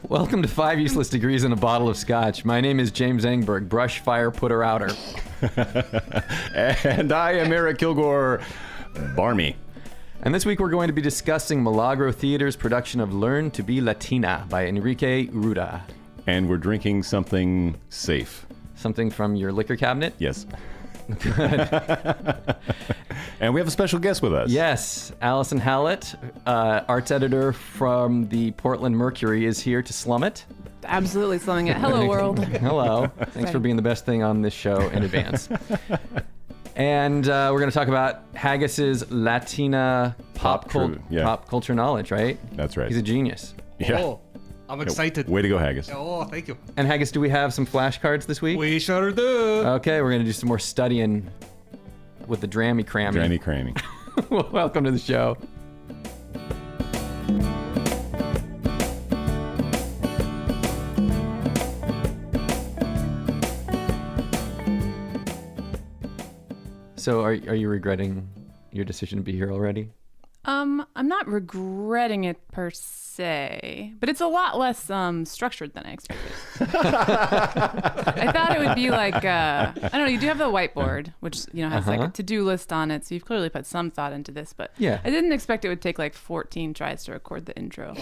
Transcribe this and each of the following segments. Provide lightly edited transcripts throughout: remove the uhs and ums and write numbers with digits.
Welcome to 5 Useless Degrees in a Bottle of Scotch. My name is James Engberg, brush, fire, putter, outer. And I am Eric Kilgore, Barmy. And this week we're going to be discussing Milagro Theater's production of Learn to be Latina by Enrique Urueta. And we're drinking something safe. Something from your liquor cabinet? Yes. Good. And we have a special guest with us. Yes, Allison Hallett, arts editor from the Portland Mercury, is here to slum it. Absolutely slumming it. Hello, world. Hello. Thanks for being the best thing on this show in advance. And we're going to talk about Haggis's Latina pop culture knowledge, right? That's right. He's a genius. Yeah. Oh, I'm excited. Way to go, Haggis. Oh, thank you. And Haggis, do we have some flashcards this week? We sure do. Okay, we're going to do some more studying with the Drammy Crammy. Drammy Crammy. Welcome to the show. So are you regretting your decision to be here already? I'm not regretting it per se, but it's a lot less structured than I expected. I thought it would be like I don't know. You do have the whiteboard, which has like a to-do list on it, so you've clearly put some thought into this. But yeah, I didn't expect it would take like 14 tries to record the intro.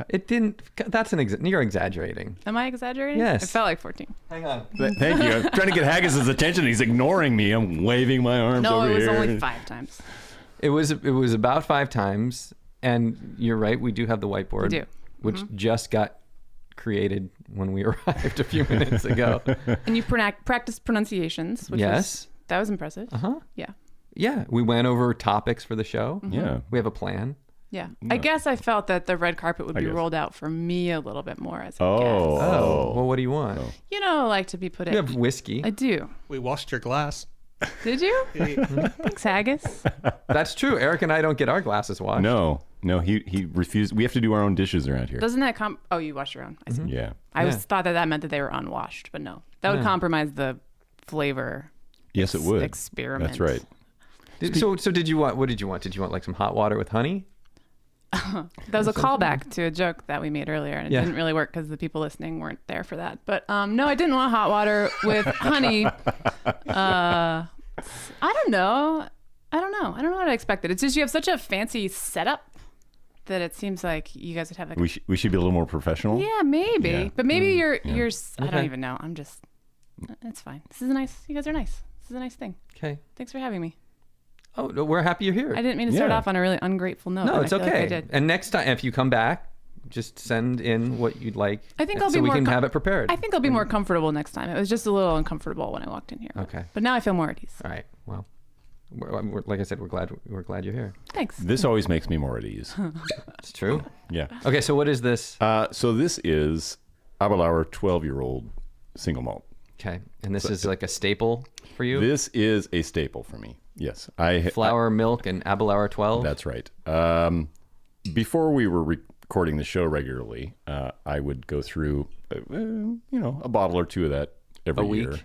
It didn't. That's you're exaggerating. Am I exaggerating? Yes. It felt like 14. Hang on. Thank you. I'm trying to get Haggis's attention. He's ignoring me. I'm waving my arms over here. No, it was only 5 times. It was about 5 times, and you're right. We do have the whiteboard, We do. Which just got created when we arrived a few minutes ago. And you practiced pronunciations, which that was impressive. Yeah. Yeah, we went over topics for the show. Yeah. We have a plan. Yeah. I guess I felt that the red carpet would be rolled out for me a little bit more as a guest. Oh. Well, what do you want? Like to be put in. You have whiskey. I do. We washed your glass. Did you? Thanks, Haggis. That's true. Eric and I don't get our glasses washed. No, he refused. We have to do our own dishes around here. Doesn't that Oh, you wash your own. I see. Yeah. I thought that meant that they were unwashed, but no. That would compromise the flavor. Yes, it would. Experiment. That's right. So did you want? What did you want? Did you want like some hot water with honey? That was a callback to a joke that we made earlier, and it didn't really work because the people listening weren't there for that. But no, I didn't want hot water with honey. I don't know. I don't know what I expected. It's just you have such a fancy setup that it seems like you guys would have like. We should be a little more professional. Yeah, maybe. Yeah. But maybe you're. I don't Okay. even know. I'm just. It's fine. This is nice. You guys are nice. This is a nice thing. Okay. Thanks for having me. Oh, no, we're happy you're here. I didn't mean to start off on a really ungrateful note. No, and it's I feel okay. Like I did. And next time, if you come back, just send in what you'd like. I think I'll so be we more can have it prepared. I think I'll be more comfortable next time. It was just a little uncomfortable when I walked in here. Okay. But now I feel more at ease. All right. Well, like I said, we're glad you're here. Thanks. This always makes me more at ease. It's true. Yeah. Okay. So what is this? So this is Abelour 12-year-old single malt. Okay. And this is like a staple for you? This is a staple for me. Yes. Flour, milk, and Abelour 12? That's right. Before we were recording the show regularly, I would go through, a bottle or two of that every year.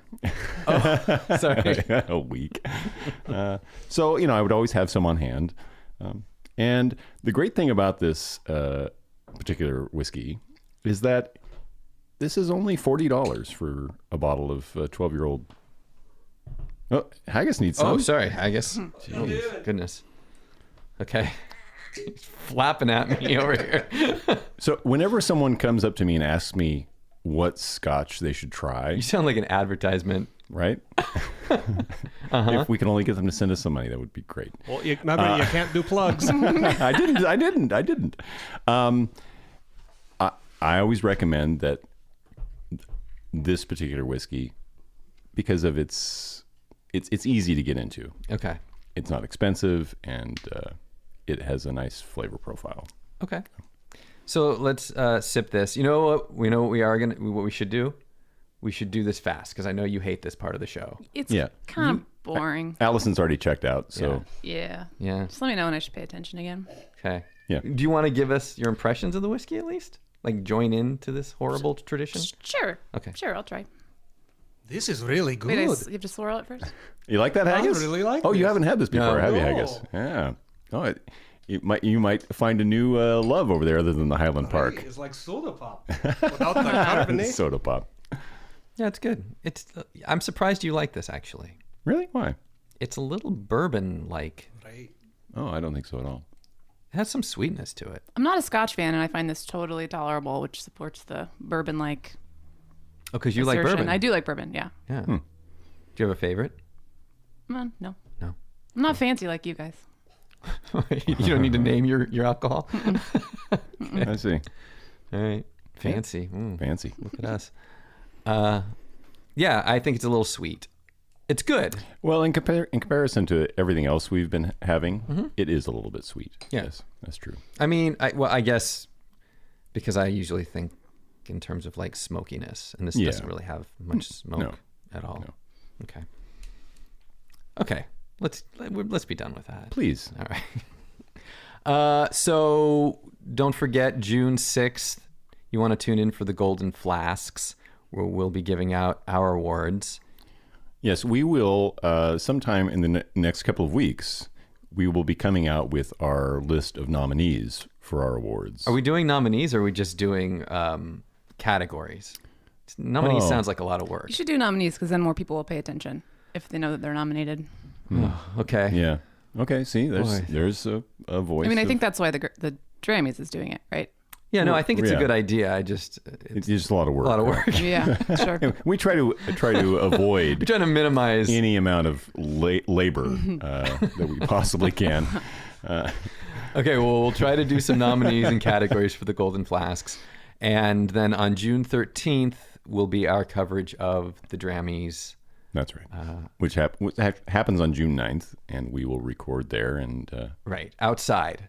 Oh, sorry. A week. So, I would always have some on hand. And the great thing about this particular whiskey is that this is only $40 for a bottle of 12-year-old. Oh, Haggis needs some. Oh, sorry. Haggis. Jeez, goodness. Okay. He's flapping at me over here. So whenever someone comes up to me and asks me what scotch they should try, You sound like an advertisement. right? If we can only get them to send us some money, that would be great. Well, remember, you can't do plugs. I didn't. I always recommend that this particular whiskey, because of it's easy to get into. Okay. It's not expensive, and it has a nice flavor profile. Okay. So let's sip this. You know what? What we should do? We should do this fast because I know you hate this part of the show. It's kind of boring. Allison's already checked out, so Yeah. Yeah. Just let me know when I should pay attention again. Okay. Yeah. Do you want to give us your impressions of the whiskey at least? Like join into this horrible tradition? Sure. Okay. Sure, I'll try. This is really good. Wait, you have to swirl it first? You like that haggis? I really like Oh, you this. haven't had this before, No. have you, No. haggis? Yeah. Oh, you might find a new love over there other than the Highland Park. It's like soda pop without the carbonate. Soda pop. Yeah, it's good. I'm surprised you like this actually. Really? Why? It's a little bourbon-like. Right. Oh, I don't think so at all. It has some sweetness to it. I'm not a Scotch fan, and I find this totally tolerable, which supports the bourbon-like Oh, because you like assertion. bourbon. I do like bourbon, yeah. Yeah. Do you have a favorite? No. No. I'm not fancy like you guys. You don't need to name your alcohol. I see. All right. Fancy. Fancy. Look at us. Yeah, I think it's a little sweet. It's good. Well, in comparison to everything else we've been having, it is a little bit sweet. Yeah. Yes, that's true. I mean, I guess because I usually think in terms of like smokiness, and this doesn't really have much smoke at all. No. Okay. Let's be done with that. Please. All right. So don't forget June 6th. You want to tune in for the Golden Flasks, where we'll be giving out our awards. Yes, we will. Sometime in the next couple of weeks, we will be coming out with our list of nominees for our awards. Are we doing nominees, or are we just doing categories? Nominees sounds like a lot of work. You should do nominees because then more people will pay attention if they know that they're nominated. Okay. Yeah. Okay. See, Boy. there's a voice. I mean, I think that's why the Drammys is doing it, right? Yeah, no, I think it's a Yeah. good idea. it's just a lot of work. a lot of work. Yeah, sure. We try to avoid We're trying to minimize. any amount of labor that we possibly can. Okay, well, we'll try to do some nominees and categories for the Golden Flasks. And then on June 13th will be our coverage of the Drammys. That's right. Which happens on June 9th, and we will record there. And Right, outside.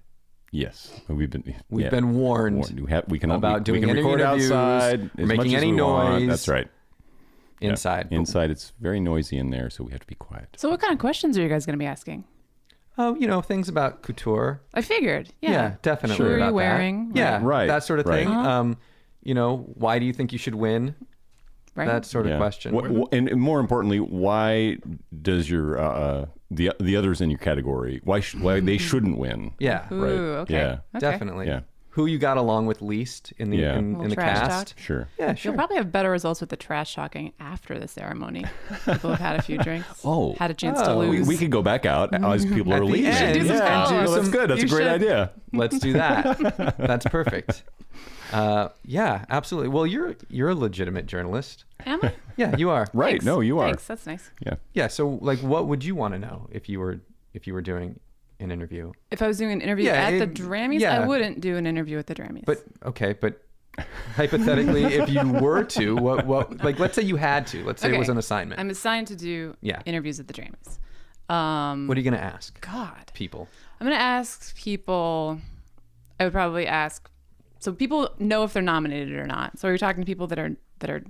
yes, we've been warned We can about doing we can any record interviews, outside, as making much as any we want. noise. That's right. Yeah. Inside. Inside, it's very noisy in there, so we have to be quiet. So what kind of questions are you guys going to be asking? Oh, things about couture. I figured. Yeah. Definitely. Sure. Who are you about wearing? That. Yeah, Right. that sort of Right. thing. Why do you think you should win? Right. That sort of question. And more importantly, why does your the others in your category why they shouldn't win? Yeah, Ooh, right. okay. Yeah. Okay. definitely. Yeah. Who you got along with least in the Yeah. in Little the trash cast? talk. Sure. Yeah, sure. You'll probably have better results with the trash talking after the ceremony. People have had a few drinks. Oh. Had a chance to lose. We could go back out as people are the leaving. end, do some yeah, spin-offs. that's good. That's You a great should. idea. Let's do that. That's perfect. Yeah, absolutely. Well, you're a legitimate journalist. Am I? Yeah, you are. Right. Thanks. No, you are. Thanks. That's nice. Yeah. Yeah. So, like, what would you want to know if you were doing an interview? If I was doing an interview Yeah, at the Drammys, yeah. I wouldn't do an interview at the Drammys. But hypothetically, if you were to, what like, let's say you had to. Let's say it Okay. was an assignment. I'm assigned to do Yeah. interviews at the Drammys. What are you gonna ask God. people? I'm going to ask people, I would probably ask, so people know if they're nominated or not. So are you talking to people that are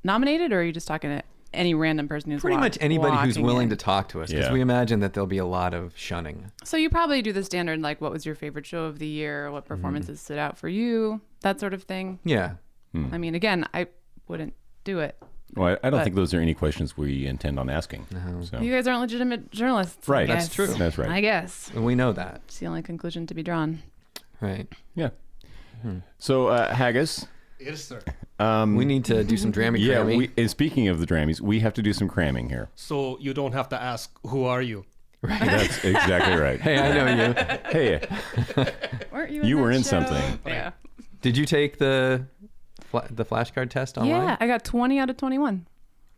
nominated, or are you just talking to any random person who's Pretty much anybody who's walking willing in? to talk to us, because Yeah. we imagine that there'll be a lot of shunning. So you probably do the standard, like, what was your favorite show of the year? What performances stood out for you? That sort of thing. Yeah. I mean, again, I wouldn't do it. Well, I don't But- think those are any questions we intend on asking. So. You guys aren't legitimate journalists. I Right. guess. That's true. That's right. I guess. And we know that. It's the only conclusion to be drawn. Right. Yeah. So, Haggis, Yes, sir. We need to do some Drammy yeah, cramming. and speaking of the Drammys, we have to do some cramming here. So you don't have to ask, who are you? That's exactly right. Hey, I know you. Hey, Weren't you? You in were that in show? something. Yeah. Did you take the flashcard test online? Yeah, I got 20 out of 21.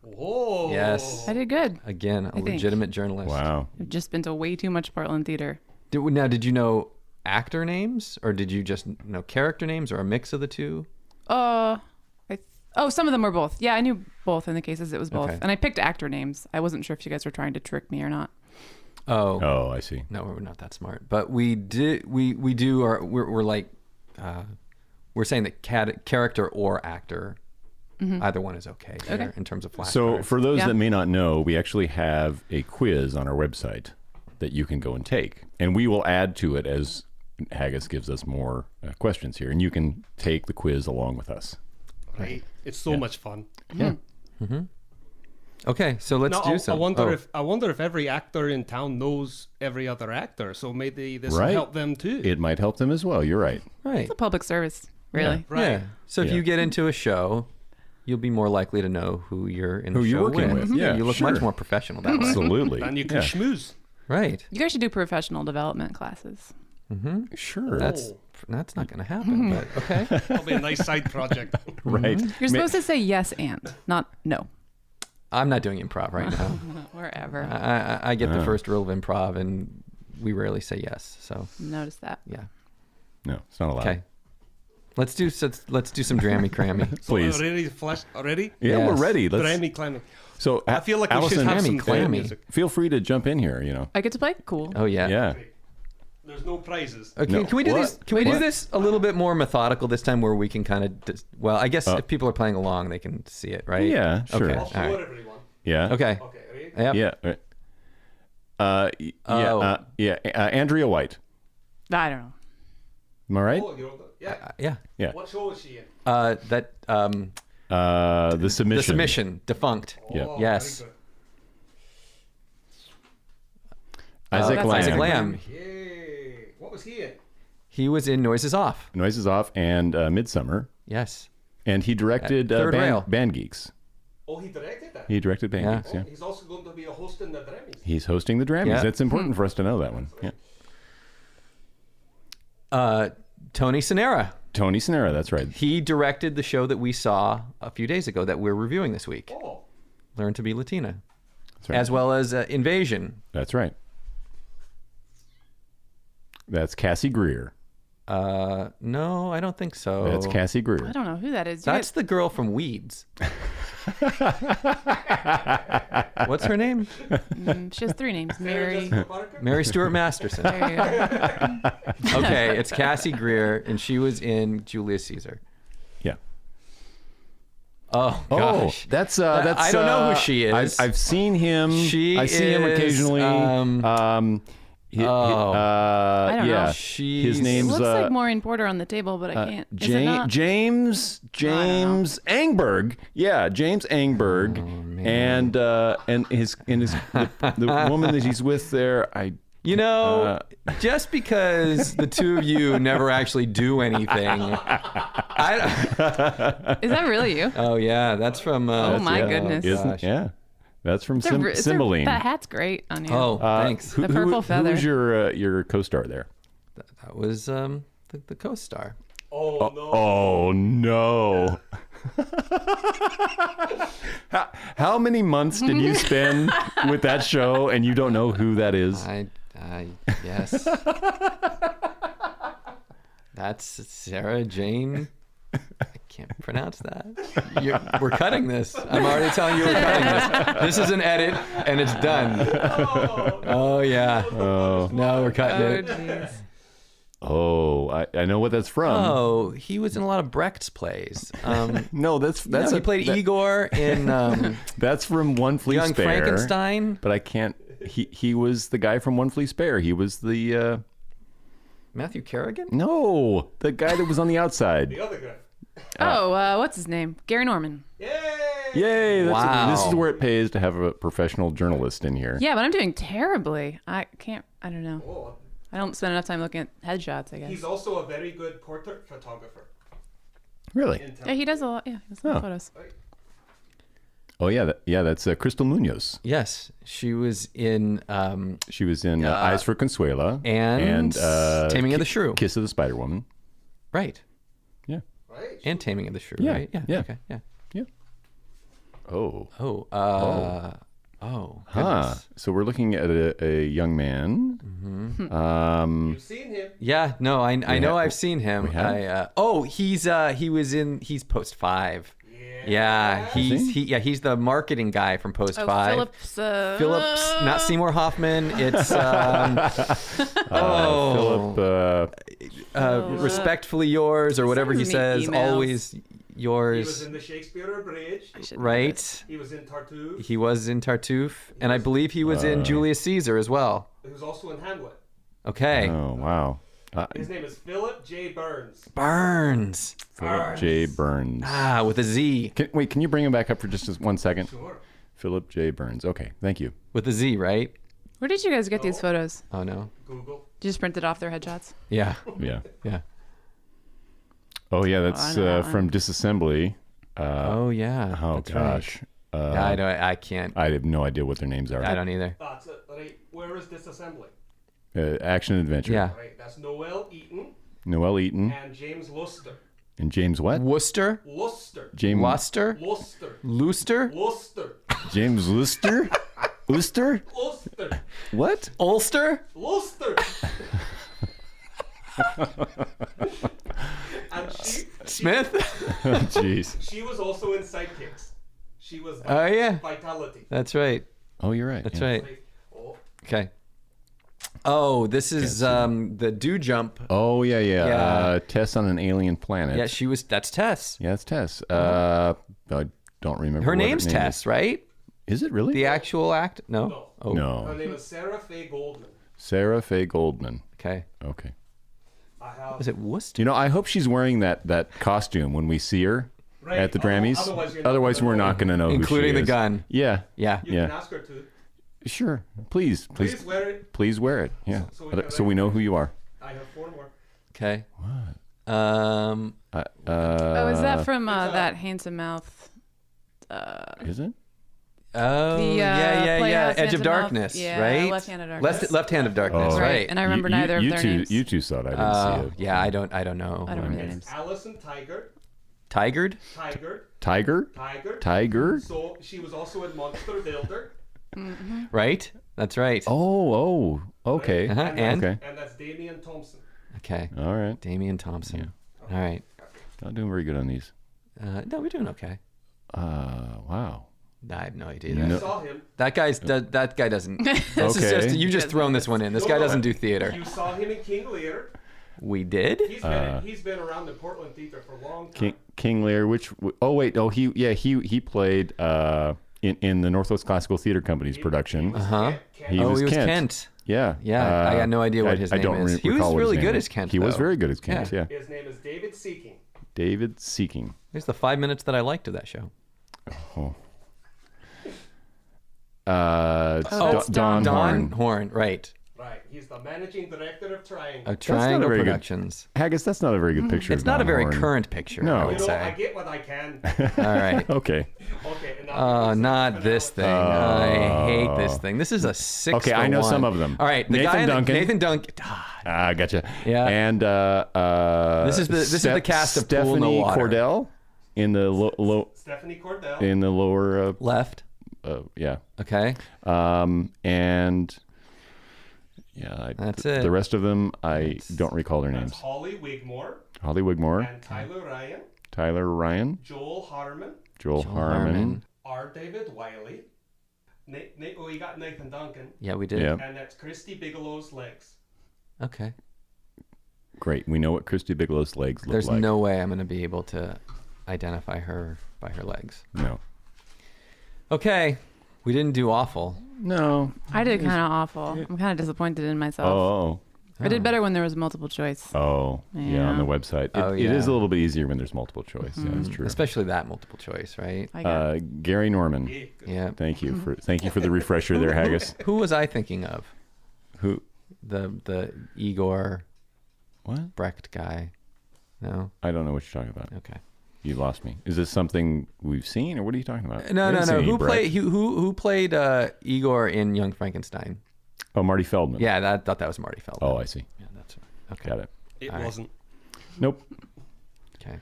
Whoa. Yes. I did good. Again, a think. legitimate journalist. wow. I've just been to way too much Portland theater. Did you know actor names, or did you just know character names, or a mix of the two? Some of them were both. Yeah, I knew both in the cases. It was both. Okay. And I picked actor names. I wasn't sure if you guys were trying to trick me or not. Oh. Oh, I see. No, we're not that smart. But we did. We do. We're like, we're saying that character or actor, either one is okay, here Okay. in terms of flashcards. So, for those Yeah. that may not know, we actually have a quiz on our website that you can go and take, and we will add to it as Haggis gives us more questions here, and you can take the quiz along with us. Right. It's so much fun. Yeah. Okay, so let's do some. I wonder if every actor in town knows every other actor. So maybe this will Right. help them too. It might help them as well. You're right. Right. It's a public service, really. Right. Yeah. So if Yeah. you get into a show, you'll be more likely to know who you're in Who the you're show working with. Yeah, you look sure. much more professional that way. Absolutely. And you can Yeah. schmooze. Right. You guys should do professional development classes. Sure. That's not going to happen, but okay. That'll be a nice side project. right. You're supposed to say yes and, not no. I'm not doing improv right now. Wherever. I get the first rule of improv, and we rarely say yes. So Notice that. yeah. No, it's not allowed. Okay. Let's do some drammy crammy. Please. Already? Yeah, Yes. we're ready. Let's. Drammy climbing. So I feel like we Allison, should have some Clammy, clam clammy. music. feel free to jump in here. You know. I get to play? Cool. Oh yeah. Yeah. There's no prizes. Okay, No. can we do What? this? Can we do What? this a little bit more methodical this time, where we can kind of? Well, I guess if people are playing along, they can see it, right? Yeah, sure. Okay. I'll All show right. it everyone. Yeah. Okay. Okay, ready? Yep. Yeah. Right. Andrea White. I don't know. Am I right? Oh, you're yeah. Yeah. Yeah. What show is she in? That The Submission. the submission, defunct. Yeah. Oh, Yes. very Isaac that's Lamb. Isaac Lamb. good. Yay. What was he in? He was in Noises Off. Noises Off and Midsummer. Yes. And he directed Third Rail. Band Geeks. Oh, he directed that. He directed Band Yeah. Geeks, yeah. He's also going to be a host in the Grammys. He's hosting the Grammys. Yeah. That's important for us to know that one. Yeah. Tony Sinera. Tony Sinera, that's right. He directed the show that we saw a few days ago that we're reviewing this week. Oh, Learn to be Latina. That's right. As well as Invasion. That's right. That's Cassie Greer. No, I don't think so. That's Cassie I Greer. don't know who that is. That's the girl from Weeds. What's her name? She has 3 names. Mary. Jessica Parker? Mary Stuart Masterson. There you go. Okay, it's Cassie Greer, and she was in Julius Caesar. Yeah. Oh Oh, gosh, that's I don't know who she is. I've seen him. She I see him is, occasionally. I don't yeah. know. She's- His It names looks like Maureen Porter on the table, but I can't. Is it not? James Angberg. Yeah, James Angberg, and the woman that he's with there. Just because the two of you never actually do anything. Is that really you? Oh yeah, that's from. Oh, my goodness. Isn't, yeah, that's from It's a- Cymbeline. that hat's great on you. Oh, thanks. The purple feather. Who's your co-star there? That was the co-star. Oh, no. Oh no! How many months did you spend with that show, and you don't know who that is? Yes. That's Sarah Jane. I can't pronounce that. We're cutting this. I'm already telling you we're cutting this. This is an edit, and it's done. Oh yeah. Oh, No, we're cutting Oh, it. jeez. oh, I know what that's from. Oh, he was in a lot of Brecht's plays. No, that's He played Igor in That's from One Flea Young Spare. Frankenstein. But I can't. He was the guy from One Flea Spare. He was the Matthew Kerrigan? no, the guy that was on the outside. The other guy. What's his name? Gary Norman. Yay! Yay! Wow. This is where it pays to have a professional journalist in here. Yeah, but I'm doing terribly. I don't know. Oh, I don't spend enough time looking at headshots, I guess. he's also a very good portrait photographer. Really? In town. Yeah, he does a lot. Yeah, he does a lot of Oh. photos. Oh yeah, that's Crystal Munoz. Yes, she was in She was in Eyes for Consuela and Taming of the Shrew. Kiss of the Spider Woman. Right. Yeah. Right? And Taming of the Shrew, Yeah, right? yeah. Okay, yeah. Yeah. Oh. Oh, Huh. goodness. So we're looking at a young man. Mm-hmm. You've seen him. Yeah, no, I know I've seen him. we have? He's Post 5. Yeah, he's the marketing guy from Post 5. Phillips. Phillips, not Seymour Hoffman. It's Philip. respectfully yours, or whatever he sends me says. emails. Always He was yours. in the Shakespeare Bridge. I should know Right. this. He was in Tartuffe. He was in Tartuffe, and I believe he was in Julius Caesar as well. He was also in Hamlet. Okay. Oh wow. His name is Philip J. Burns. Burns. Philip J. Burns. Ah, with a Z. Can you bring him back up for just 1 second? Sure. Philip J. Burns. Okay, thank you. With a Z, right? Where did you guys get these photos? Oh, no. Google. Did you just print it off their headshots? Yeah. Yeah. Yeah. Oh, yeah, that's I know that from Disassembly. Oh, yeah. Oh, That's gosh. Right. I don't. I can't. I have no idea what their names are. I don't either. That's it. Right. Where is Disassembly? Action Adventure. Yeah. Right. That's Noel Eaton Noel Eaton. and James Luster. And James what? Worcester? Luster. James Luster? Luster. Luster? Luster. James Luster? Luster? Luster. What? Ulster? Luster. And Smith? Jeez. she was also in Sidekicks. She was Oh, yeah. Vitality. That's right. Oh, you're right. That's yeah. right. Like, oh, Okay. Oh, this is the Do Jump. Oh, yeah. Yeah. Tess on an alien planet. Yeah, she was. That's Tess. Yeah, it's Tess. I don't remember. Her what name's name Tess, right? Is it really? The actual act? No. No. Oh. No. her name is Sarah Faye Goldman. Sarah Faye Goldman. Okay. Okay. I have. Was it Worcester? You know, I hope she's wearing that costume when we see her Right. at the Grammys. Otherwise, We're not going to know Including who she the is. gun. Yeah. Yeah. You Yeah. can ask her to. Sure. Please wear it. Please wear it. Yeah. So we can know who you are. I have 4 more. Okay. What? Oh, is that from that Handsome Mouth? Is it? Oh, The, yeah. Playhouse Edge of Handsome Mouth. Darkness, Yeah, right? Left Hand of Darkness. Left Hand of Darkness, Oh. right? And I remember neither of you their two, names. You two saw it. I didn't see it. Yeah, I don't know. I don't remember their names. It's Alison Tiger. Tigered? Tiger? Tiger? So she was also in Monster Builder. Right? That's right. Oh, okay. Uh-huh. And? Okay. And that's Damian Thompson. Okay. All right. Damian Thompson. All right. Not doing very good on these. No, we're doing okay. Wow. I have no idea. I saw him. That guy doesn't. This is Okay. just you've just thrown this one in. This guy doesn't do theater. You saw him in King Lear. We did. He's been around the Portland theater for a long time. King Lear, he played in the Northwest Classical Theater Company's production. He was Kent. Yeah. Yeah. I got no idea what his name is. He was really good as Kent. He was though. very good as Kent. Yeah. His name is David Seeking. David Seeking. Here's the 5 minutes that I liked of that show. Oh. That's Don Horn. Horn, right? Right. He's the managing director of Triangle. Of Triangle very good- Productions. Haggis, that's not a very good picture. It's of not a Don very Horn. current picture. No. I You would know, I say. get what I can. All right. Okay. Okay. And now Not this thing. I hate this thing. This is a 6 Okay, to I know 1. some of them. All right, the Nathan guy Duncan. Nathan Duncan. Gotcha. Yeah. And This is the cast of Pool in the Stephanie Water. Cordell in the Stephanie Cordell. in the lower. Left. Yeah. Okay. And yeah, That's it. The rest of them, I don't recall their That's names. Holly Wigmore Holly Wigmore, and Tyler Ryan, Tyler Ryan, Joel Harmon, Joel Harmon. R. David Wiley. We got Nathan Duncan. Yeah, we did. Yeah. And that's Christy Bigelow's legs. Okay. Great. We know what Christy Bigelow's legs look There's like. no way I'm going to be able to identify her by her legs. No. Okay. We didn't do awful. No. I did kind of awful. I'm kind of disappointed in myself. Oh. I did better when there was multiple choice. Oh. Yeah. On the Yeah. website. It yeah. is a little bit easier when there's multiple choice. Yeah, that's true. Especially that multiple choice, right? I got Gary Norman. Yeah. Thank you for the refresher there, Haggis. Who was I thinking of? Who? The Igor What? Brecht guy. No? I don't know what you're talking about. Okay. You lost me. Is this something we've seen, or what are you talking about? No. We haven't seen any Who Brecht. played Igor in Young Frankenstein? Oh, Marty Feldman. Yeah, I thought that was Marty Feldman. Oh, I see. Yeah, that's okay. Got it. It All right. wasn't. Nope. Okay.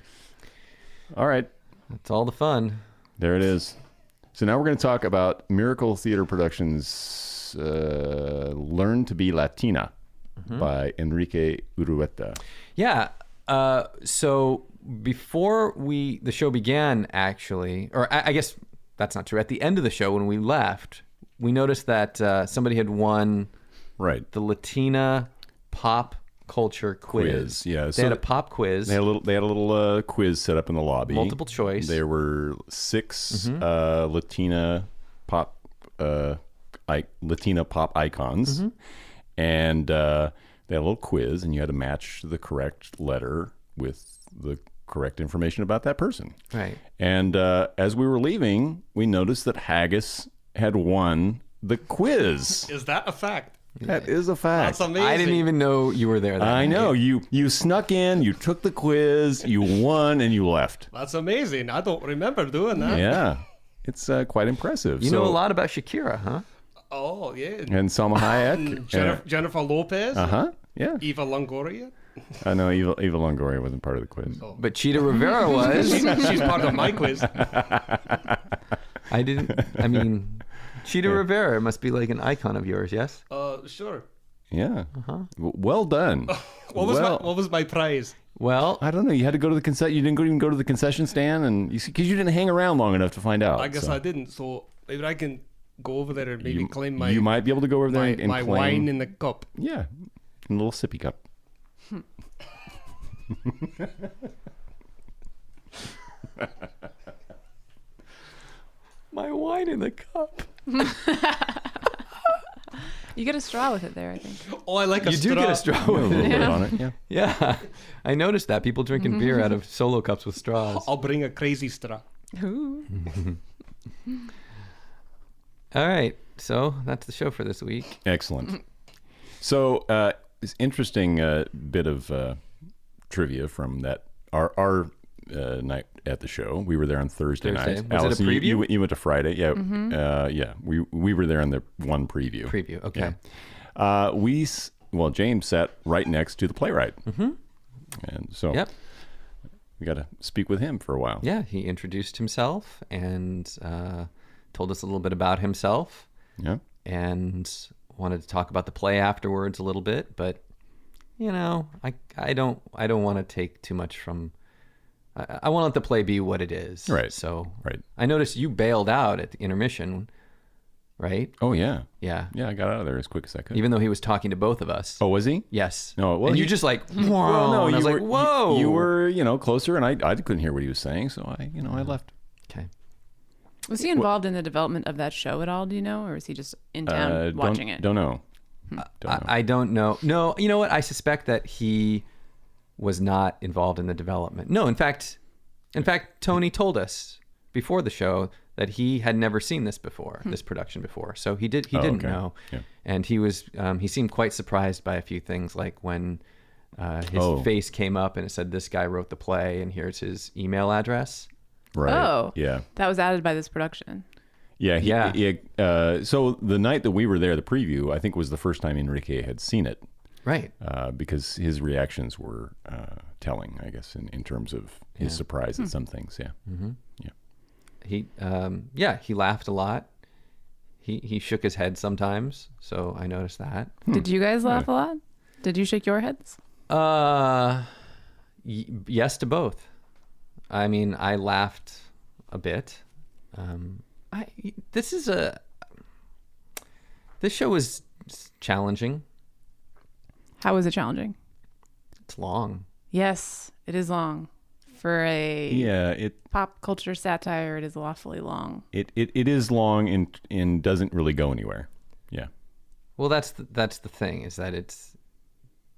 All right. That's all the fun. There it is. So now we're going to talk about Miracle Theater Productions' Learn to be Latina by Enrique Urueta. Yeah. So before the show began, actually, or I guess that's not true. At the end of the show, when we left, we noticed that somebody had won Right. the Latina pop culture quiz. Yeah. They had a pop quiz. They had a little quiz set up in the lobby. Multiple choice. There were 6 Latina pop Latina pop icons, and they had a little quiz, and you had to match the correct letter with the correct information about that person. Right. And as we were leaving, we noticed that Haggis had won the quiz. Is that a fact? That is a fact. That's amazing. I didn't even know you were there. That I know. night. You snuck in, you took the quiz, you won, and you left. That's amazing. I don't remember doing that. Yeah. It's quite impressive. You know a lot about Shakira, huh? Oh, yeah. And Salma Hayek. Jennifer Lopez. Uh-huh. Yeah. Eva Longoria. I know Eva Longoria wasn't part of the quiz. But Cheetah Rivera was. She's part of my quiz. Cheetah Rivera must be like an icon of yours, yes? Sure. Yeah. Well done. What was my prize? Well, I don't know. You had to go to the you didn't even go to the concession stand, and because you didn't hang around long enough to find out. I guess so. I didn't. So maybe I can go over there and maybe claim my. You might be able to go over there my, and my claim wine in the cup. Yeah, in a little sippy cup. my wine in the cup. You get a straw with it there, I think. Oh, I like a You straw. do get a straw A with little it. bit on it. Yeah. Yeah, I noticed that people drinking beer out of solo cups with straws. I'll bring a crazy straw. Ooh. All right, so that's the show for this week. Excellent. So, this interesting bit of trivia from that our night at the show. We were there on Thursday night. Was it a Allison, preview? you went to Friday. Yeah. Yeah. We were there on the one preview. Preview, okay. Yeah. James sat right next to the playwright. And so Yep. we got to speak with him for a while. Yeah, he introduced himself and told us a little bit about himself, Yeah. and wanted to talk about the play afterwards a little bit. But I don't want to take too much from. I want to let the play be what it is. Right. So Right. I noticed you bailed out at the intermission, right? Oh, yeah. Yeah. Yeah, I got out of there as quick as I could. Even though he was talking to both of us. Oh, was he? Yes. No, well, and you he- just like, whoa. Well, no, and I was you like, were, whoa. You were, closer, and I couldn't hear what he was saying, so I left. Okay. Was he involved in the development of that show at all, do you know? Or was he just in town watching it? Don't know. I don't know. No, you know what? I suspect that he was not involved in the development. No, in fact, Tony told us before the show that he had never seen this before, this production before. So he didn't okay. know. Yeah. And he seemed quite surprised by a few things, like when his face came up and it said, this guy wrote the play and here's his email address. Right. Oh. Yeah. That was added by this production. Yeah. Yeah. So the night that we were there, the preview, I think was the first time Enrique had seen it. Right. Because his reactions were telling, I guess, in terms of his surprise at some things. Yeah. Mm-hmm. Yeah. He laughed a lot. He shook his head sometimes, so I noticed that. Did you guys laugh a lot? Did you shake your heads? Yes to both. I mean, I laughed a bit. This show was challenging. How was it challenging? It's long. Yes, it is long. For a Yeah. pop culture satire, it is awfully long. It is long and doesn't really go anywhere. Yeah. Well, that's the thing, is that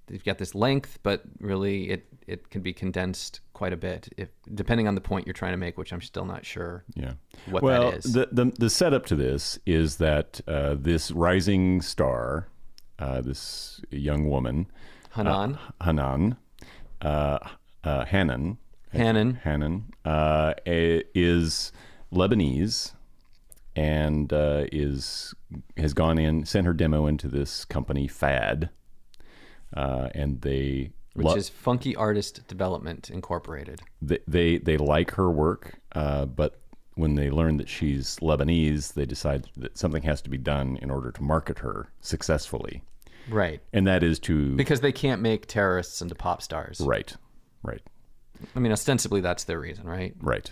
you've got this length, but really it can be condensed quite a bit, depending on the point you're trying to make, which I'm still not sure. Yeah. What well, that is. the setup to this is that this rising star, this young woman, Hanan. Hanan, is Lebanese and has gone in, sent her demo into this company Fad, and Which is Funky Artist Development Incorporated. They like her work, but when they learn that she's Lebanese, they decide that something has to be done in order to market her successfully. Right. And that is to... Because they can't make terrorists into pop stars. Right. I mean, ostensibly that's their reason, right? Right.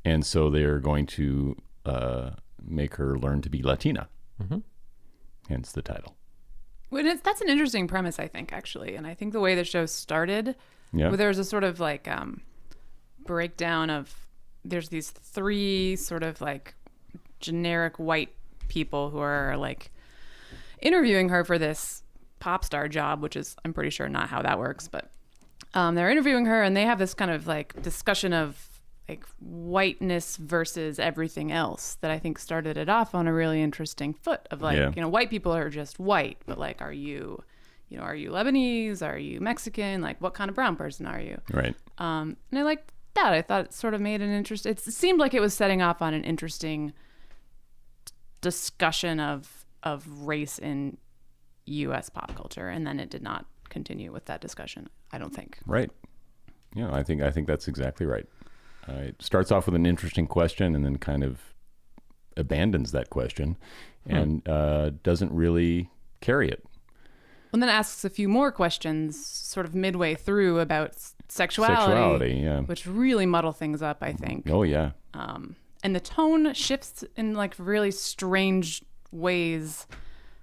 And so they're going to make her learn to be Latina. Mm-hmm. Hence the title. Well, that's an interesting premise, I think, actually. And I think the way the show started, Yeah. there was a sort of like breakdown of, there's these three sort of like generic white people who are like interviewing her for this pop star job, which is, I'm pretty sure, not how that works. But they're interviewing her, and they have this kind of like discussion of like whiteness versus everything else that I think started it off on a really interesting foot of like, Yeah. white people are just white, but like, are you Lebanese? Are you Mexican? Like, what kind of brown person are you? Right. And I liked that. I thought it sort of made an interest. It seemed like it was setting off on an interesting discussion of race in U.S. pop culture, and then it did not continue with that discussion, I don't think. Right. Yeah, I think that's exactly right. It starts off with an interesting question and then kind of abandons that question and doesn't really carry it. And then asks a few more questions sort of midway through about sexuality, yeah. which really muddle things up, I think. Oh, yeah. And the tone shifts in like really strange ways.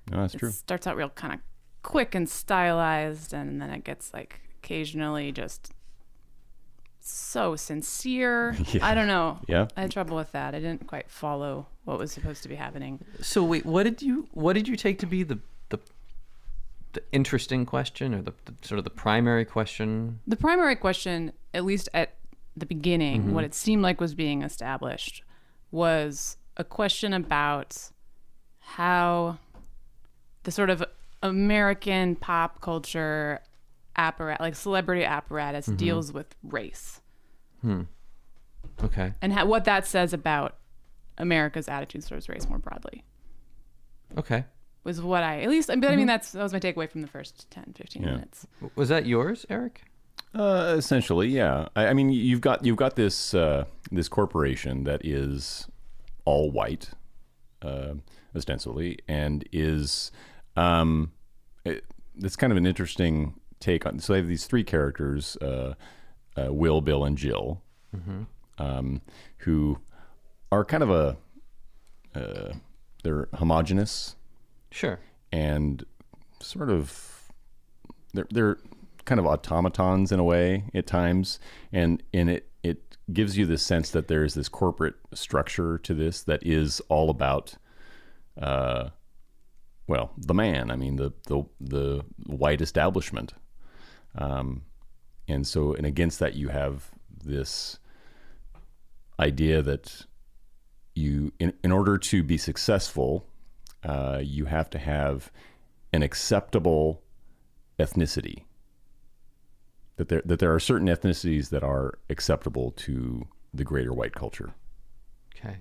No, that's It true. starts out real kind of quick and stylized, and then it gets like occasionally just so sincere. Yeah. I don't know. Yeah. I had trouble with that. I didn't quite follow what was supposed to be happening. So wait, what did you take to be the interesting question, or the sort of the primary question? The primary question, at least at the beginning, what it seemed like was being established, was a question about how the sort of American pop culture apparatus, like celebrity apparatus, deals with race. Okay. And what that says about America's attitudes towards race more broadly. Okay. Was what I, at least, but I mean, that was my takeaway from the first 10, 15 minutes. Was that yours, Eric? Essentially, yeah. I mean, you've got this this corporation that is all white, ostensibly, and is it's kind of an interesting take on. So they have these three characters, Will, Bill, and Jill, who are kind of they're homogenous. Sure. And sort of they're kind of automatons in a way at times, and it gives you the sense that there is this corporate structure to this that is all about the man. I mean, the white establishment, and against that you have this idea that you in order to be successful, you have to have an acceptable ethnicity. That there are certain ethnicities that are acceptable to the greater white culture. Okay.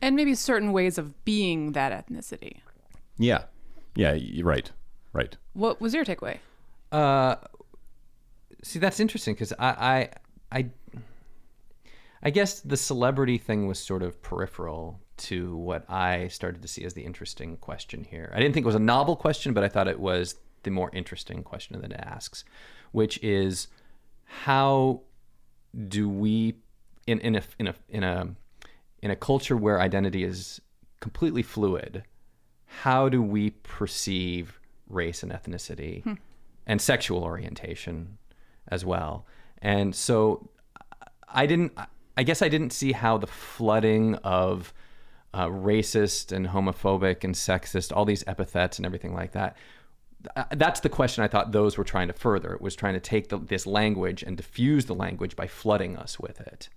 And maybe certain ways of being that ethnicity. Yeah. Right. What was your takeaway? See, that's interesting because I guess the celebrity thing was sort of peripheral to what I started to see as the interesting question here. I didn't think it was a novel question, but I thought it was the more interesting question that it asks, which is how do we, in a culture where identity is completely fluid, how do we perceive race and ethnicity and sexual orientation as well? And so I guess I didn't see how the flooding of racist and homophobic and sexist, all these epithets and everything like that. That's the question I thought those were trying to further. It was trying to take this language and diffuse the language by flooding us with it.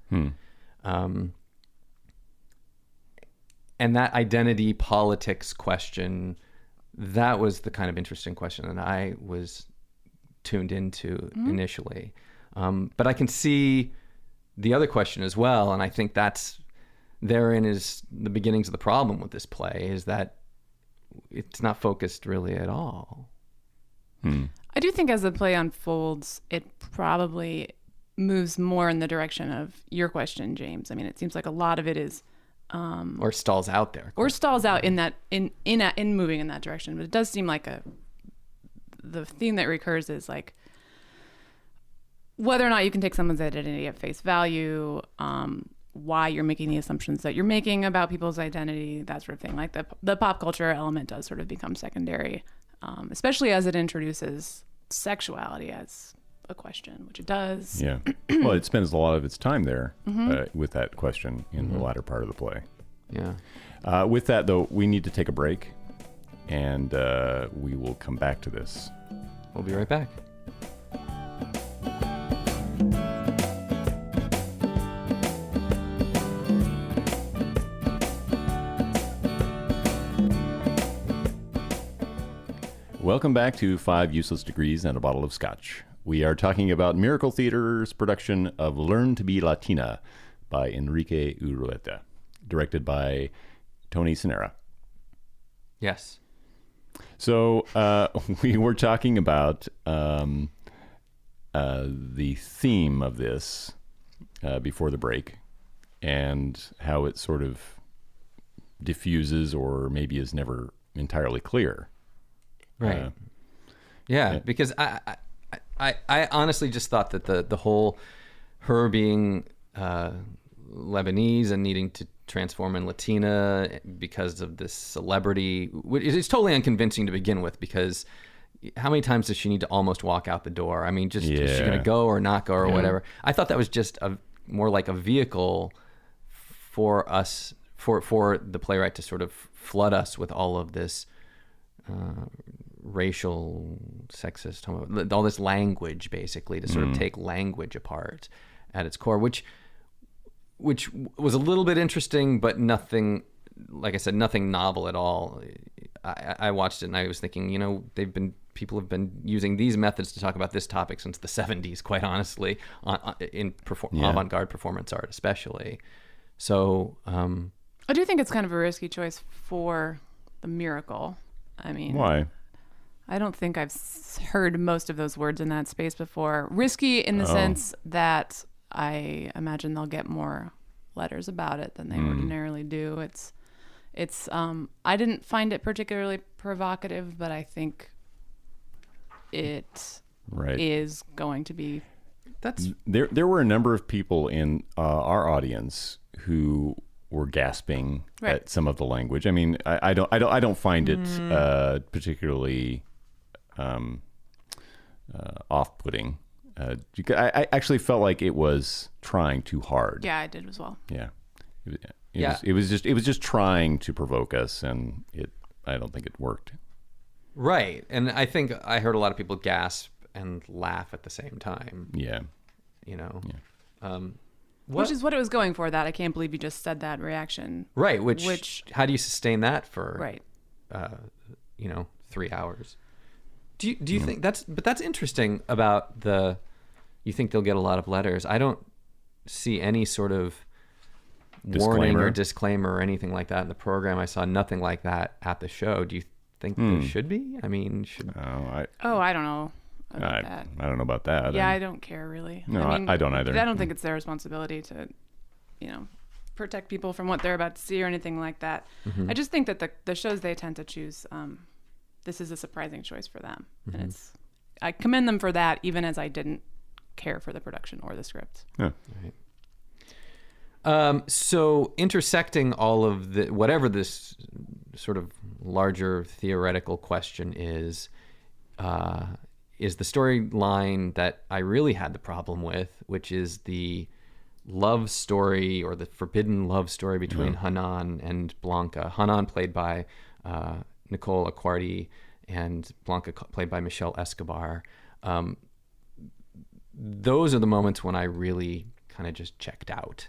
And that identity politics question, that was the kind of interesting question that I was tuned into initially. But I can see the other question as well, and I think therein is the beginnings of the problem with this play, is that it's not focused really at all. I do think as the play unfolds, it probably moves more in the direction of your question, James. I mean, it seems like a lot of it is, Or stalls out there. or stalls out in that in moving in that direction. But it does seem like the theme that recurs is like whether or not you can take someone's identity at face value, why you're making the assumptions that you're making about people's identity, that sort of thing. Like the pop culture element does sort of become secondary, especially as it introduces sexuality as a question, which it does. Yeah. Well, it spends a lot of its time there with that question in the latter part of the play. Yeah. With that, though, we need to take a break. and we will come back to this. We'll be right back. Welcome back to 5 Useless Degrees and a Bottle of Scotch. We are talking about Miracle Theater's production of Learn to be Latina by Enrique Urueta, directed by Tony Sinera. Yes. So we were talking about the theme of this before the break and how it sort of diffuses or maybe is never entirely clear. Right. Because I honestly just thought that the whole her being Lebanese and needing to transform in Latina because of this celebrity, it's totally unconvincing to begin with, because how many times does she need to almost walk out the door? I mean, is she going to go or not go or whatever? I thought that was just more like a vehicle for us, for the playwright to sort of flood us with all of this racial, sexist, all this language, basically, to sort of take language apart at its core, which was a little bit interesting, but nothing, like I said, nothing novel at all. I watched it and I was thinking, people have been using these methods to talk about this topic since the 70s, quite honestly, in avant-garde performance art especially. So I do think it's kind of a risky choice for the miracle. I mean, why? I don't think I've heard most of those words in that space before. Risky in the sense that I imagine they'll get more letters about it than they ordinarily do. It's I didn't find it particularly provocative, but I think it is going to be. There were a number of people in our audience who were gasping at some of the language. I mean, I don't find it particularly off-putting. I actually felt like it was trying too hard. Yeah, I did as well. Yeah, it was just trying to provoke us, and I don't think it worked. Right, and I think I heard a lot of people gasp and laugh at the same time. Yeah, which is what it was going for. That I can't believe you just said that reaction. Right, which how do you sustain that for 3 hours? Do you think that's interesting about you think they'll get a lot of letters? I don't see any sort of warning or disclaimer or anything like that in the program. I saw nothing like that at the show. Do you think there should be? I mean, I don't know about that. I don't know about that. Yeah, I don't care really. No, I don't either. I don't think it's their responsibility to, protect people from what they're about to see or anything like that. Mm-hmm. I just think that the shows they tend to choose, this is a surprising choice for them. Mm-hmm. And I commend them for that, even as I didn't care for the production or the script. Yeah. Right. So intersecting all of whatever this sort of larger theoretical question is the storyline that I really had the problem with, which is the love story, or the forbidden love story between Hanan and Blanca. Hanan played by Nicole Acquardi, and Blanca played by Michelle Escobar. Those are the moments when I really kind of just checked out.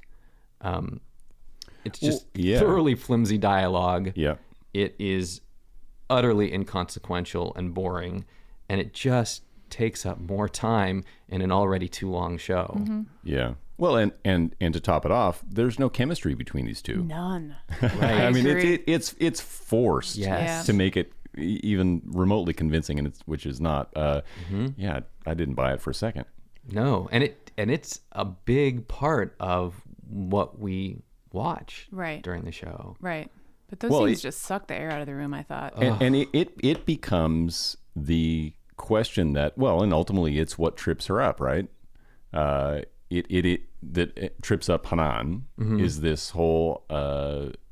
It's just thoroughly flimsy dialogue. Yeah. It is utterly inconsequential and boring, and it just takes up more time in an already too long show. Mm-hmm. Yeah. Well, and to top it off, there's no chemistry between these two. None. Right. I mean, it's forced to make it even remotely convincing, and which is not. Yeah, I didn't buy it for a second. No, and it's a big part of what we watch during the show. Right. But those scenes just suck the air out of the room, I thought. And it becomes the question that, and ultimately it's what trips her up, right? It trips up Hanan is this whole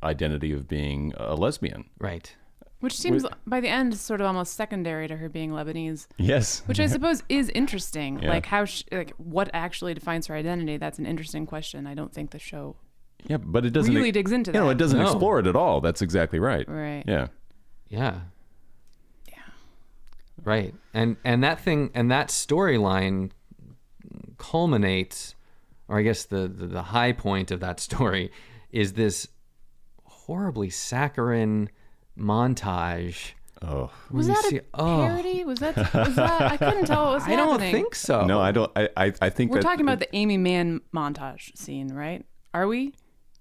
identity of being a lesbian. Right. Which seems, by the end, sort of almost secondary to her being Lebanese. Yes. Which I suppose is interesting. Yeah. Like what actually defines her identity? That's an interesting question. I don't think the show but it doesn't really digs into that. It doesn't explore it at all. That's exactly right. Right. Yeah. Yeah. Right. And that storyline culminates, or I guess the high point of that story is this horribly saccharine montage. Oh. Was that a parody? Was that I couldn't tell what was happening. I don't think so. No, I don't. I think We're that talking about the Amy Mann montage scene, right? Are we?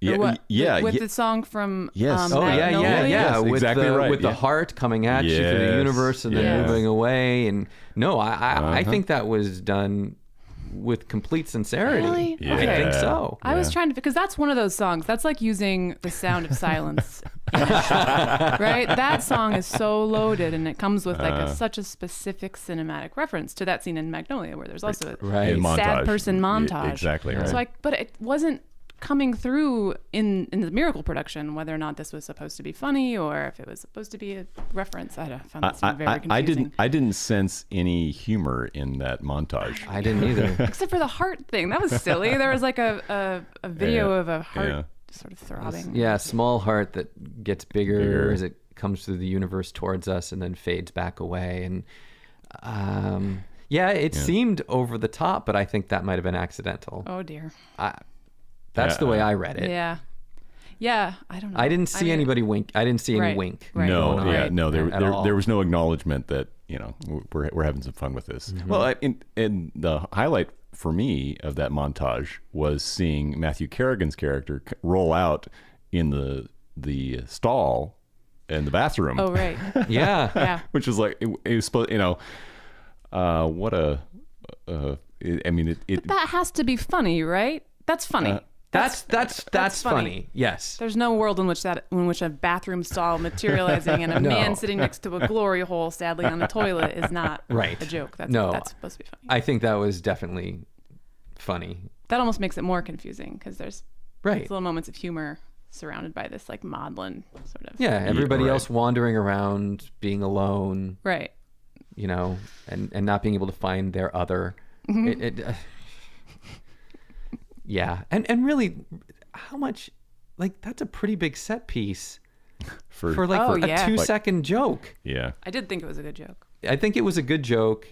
Yeah, Or what? yeah, With yeah. the song from Yes. Oh yeah, Magnolia? yeah. Yes, With exactly the right, with the yeah. heart coming at you through the Yes, universe and then yes. moving away. And no, I Uh-huh. think that was done with complete sincerity. Really? Yeah. I think so. I was Yeah. trying to, because that's one of those songs. That's like using the sound of silence, right? That song is so loaded, and it comes with like such a specific cinematic reference to that scene in Magnolia, where there's also a Right. A sad montage. person Yeah, montage. exactly right. So but it wasn't coming through in the Miracle production, whether or not this was supposed to be funny or if it was supposed to be a reference. I found that scene very confusing. I didn't sense any humor in that montage. I didn't either. Except for the heart thing. That was silly. There was like a video Yeah, of a heart yeah. sort of throbbing. Yeah, small heart that gets bigger Bigger. as it comes through the universe towards us and then fades back away. And it seemed over the top, but I think that might have been accidental. Oh dear. That's the way I read it. Yeah. Yeah. I don't know. I didn't see anybody wink. I didn't see any Right. wink. Right. No, going on yeah, no. at all. There was no acknowledgement that we're having some fun with this. Mm-hmm. Well, and the highlight for me of that montage was seeing Matthew Kerrigan's character roll out in the stall in the bathroom. Oh right. Yeah. Yeah. Which was like it was supposed. What a. I mean it. That has to be funny, right? That's funny. That's funny. Yes. There's no world in which a bathroom stall materializing and a man sitting next to a glory hole, sadly on the toilet, is not Right. a joke. That's supposed to be funny. I think that was definitely funny. That almost makes it more confusing because there's Right. little moments of humor surrounded by this like maudlin sort of. Yeah. Everybody right. else wandering around, being alone, Right. and not being able to find their other. Mm-hmm. Yeah. And really, how much, like, that's a pretty big set piece for a yeah. 2-second joke. Yeah. I did think it was a good joke. I think it was a good joke,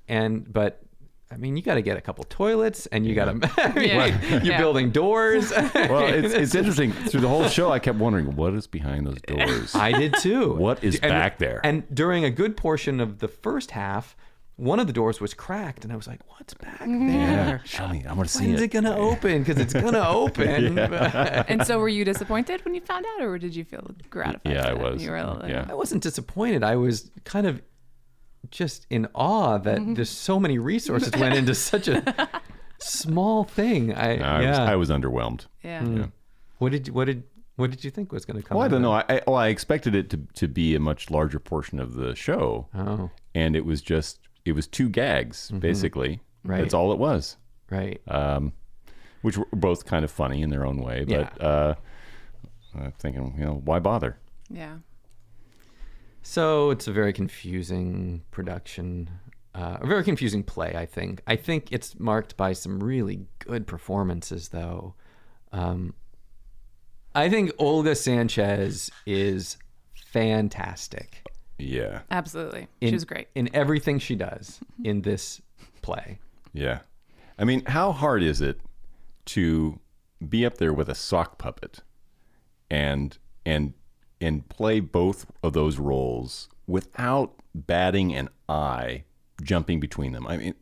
but I mean, you got to get a couple toilets, and you got to. Yeah. You're building doors. Well, it's interesting. Through the whole show, I kept wondering what is behind those doors. I did too. What is back there? And during a good portion of the first half, one of the doors was cracked, and I was like, "What's back there? Yeah, show me. I want to see When's it. it gonna open? Because it's gonna open." And so, were you disappointed when you found out, or did you feel gratified? Yeah, by I that? was. You were like, Yeah. I wasn't disappointed. I was kind of just in awe that there's so many resources went into such a small thing. I was underwhelmed. Yeah. What did you think was going to come? Well, I out don't of know. I expected it to be a much larger portion of the show, it? Oh, and it was 2 gags basically. Right. That's all it was. right. Which were both kind of funny in their own way. But I'm thinking, why bother? Yeah. So it's a very confusing production, a very confusing play, I think. I think it's marked by some really good performances, though. I think Olga Sanchez is fantastic Yeah. Absolutely. in, She was great. in everything she does in this play. Yeah. I mean, how hard is it to be up there with a sock puppet and play both of those roles without batting an eye jumping between them? I mean,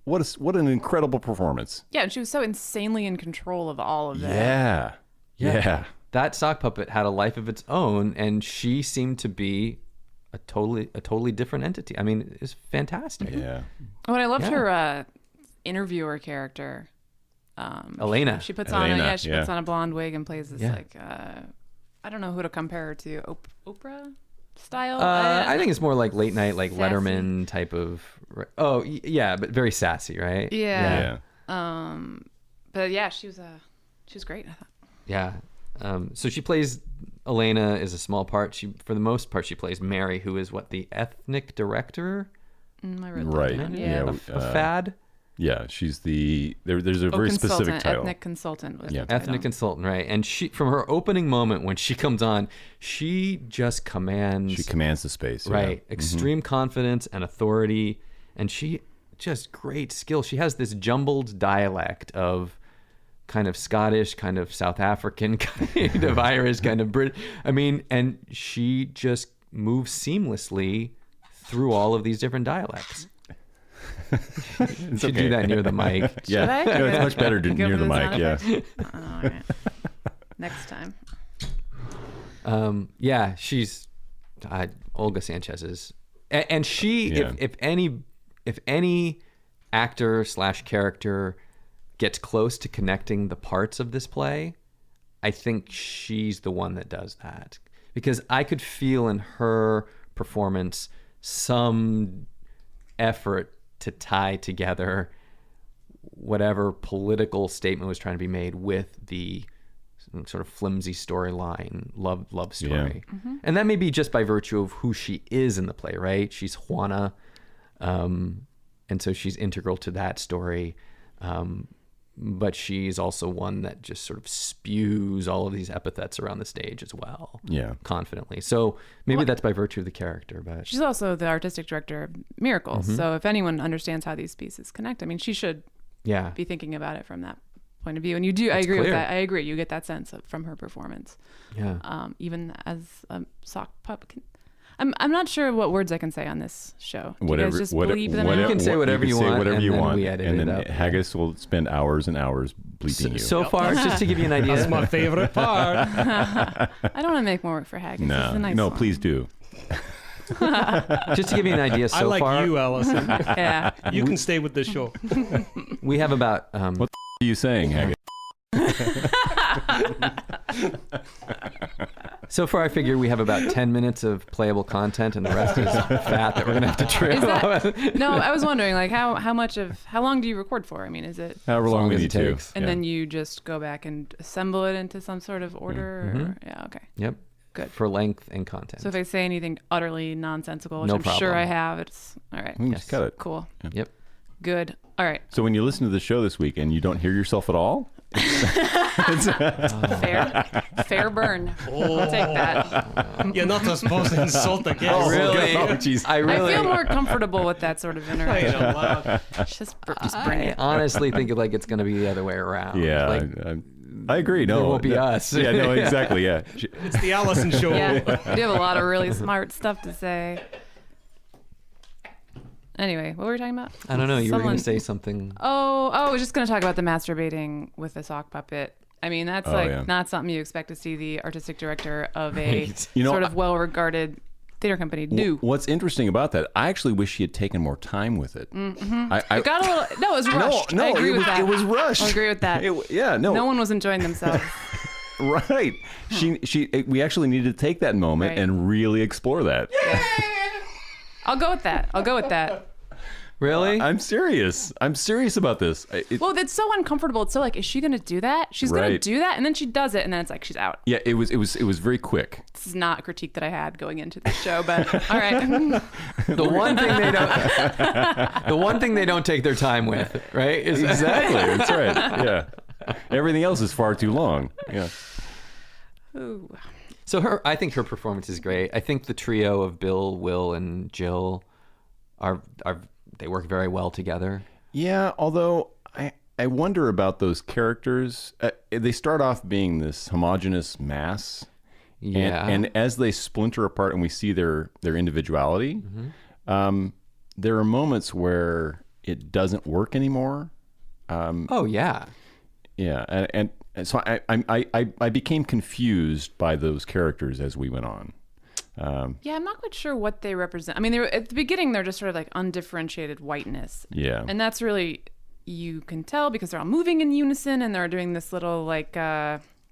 what an incredible performance. Yeah, and she was so insanely in control of all of that. Yeah. That sock puppet had a life of its own, and she seemed to be a totally different entity. I mean, it's fantastic. Yeah. Oh, and I loved Yeah. her interviewer character. Elena. She puts Elena, on puts on a blonde wig and plays this Yeah. like I don't know who to compare her to, Oprah style. I think it's more like late night, like Sassy. Letterman type of. Oh yeah, but very sassy, right? Yeah. Yeah. But yeah, she was great. I thought. Yeah. So she plays Elena is a small part. For the most part, she plays Mary, who is the ethnic director I wrote that Right. down. Yeah. Yeah. of FAD. Yeah, she's there's a very specific title. Ethnic consultant. Was Yeah. the title. Ethnic consultant, right? And she, from her opening moment when she comes on, she just commands. She commands the space. Right. Yeah. Extreme confidence and authority. And she just great skill. She has this jumbled dialect of kind of Scottish, kind of South African, kind of Irish, kind of Brit. I mean, and she just moves seamlessly through all of these different dialects. You should do that near the mic. Yeah. I? No, it's much better Go near for the the mic. sound Yeah. effects? All right. Next time. Yeah, she's Olga Sanchez is, and she, Yeah. if any actor / character gets close to connecting the parts of this play, I think she's the one that does that, because I could feel in her performance some effort to tie together whatever political statement was trying to be made with the sort of flimsy storyline, love story. Mm-hmm. And that may be just by virtue of who she is in the play, right? She's Juana, and so she's integral to that story. But she's also one that just sort of spews all of these epithets around the stage as well. Yeah. Confidently. So maybe that's by virtue of the character, but She's also the artistic director of Miracles. Mm-hmm. So if anyone understands how these pieces connect, I mean, she should yeah. be thinking about it from that point of view. And you do, I agree with clear. that. I agree. You get that sense from her performance. Yeah. Even as a sock pup. I'm not sure what words I can say on this show. Do you guys just bleep them out? You can say whatever you want, whatever and you then want, we edit and it then up. Haggis will spend hours and hours bleeping you. So far, just to give you an idea. That's my favorite part. I don't want to make more work for Haggis. This is a nice no, one. please do. Just to give you an idea, so I like far, you, Allison. Yeah. You can stay with the show. we have about What are you saying, Haggis? so far I figure we have about 10 minutes of playable content, and the rest is fat that we're gonna have to trim. Is that, no, I was wondering, like, how long do you record for? I mean, is it, However long long we as need it to. takes. and Yeah. then you just go back and assemble it into some sort of order? Mhm. Or, yeah, okay. Yep. Good. For length and content. So if I say anything utterly nonsensical, which No I'm sure problem. I have, it's all right. We can just cut it. Cool. Yep. Good. All right. So when you listen to the show this week and you don't hear yourself at all, Fair burn. I'll take that. You're not supposed to insult the guest. Oh, really? Oh, jeez. I really I feel more comfortable with that sort of interaction. Just bring I it. honestly think like it's gonna be the other way around. yeah, Like, I agree. No, It won't be no. us. Yeah, no, exactly. Yeah. It's the Allison show. Yeah, we do have a lot of really smart stuff to say. Anyway, what were we talking about? I don't know. You were Someone- gonna say something. Oh, I was just going to talk about the masturbating with the sock puppet. I mean, that's yeah. not something you expect to see the artistic director of a You know, sort of well-regarded theater company do. What's interesting about that, I actually wish she had taken more time with it. Mm-hmm. It got a little. No, it was rushed. No, I agree it with was, that. it was rushed. I agree with that. No, one was enjoying themselves. right. We actually needed to take that moment Right. and really explore that. I'll go with that. Really? I'm serious. I'm serious about this. Well, it's so uncomfortable. It's so like, is she going to do that? She's going to Right. do that, and then she does it, and then it's like she's out. Yeah, it was very quick. This is not a critique that I had going into the show, but all right. The one thing they don't take their time with, right? Is Exactly. That's right. Yeah. Everything else is far too long. Yeah. Ooh. So I think her performance is great. I think the trio of Bill, Will, and Jill they work very well together. Yeah, although I wonder about those characters. They start off being this homogenous mass. Yeah. And as they splinter apart and we see their individuality, there are moments where it doesn't work anymore. Oh yeah. Yeah, and so I became confused by those characters as we went on. Yeah, I'm not quite sure what they represent. I mean, at the beginning, they're just sort of like undifferentiated whiteness. Yeah. And that's really, you can tell because they're all moving in unison and they're doing this little like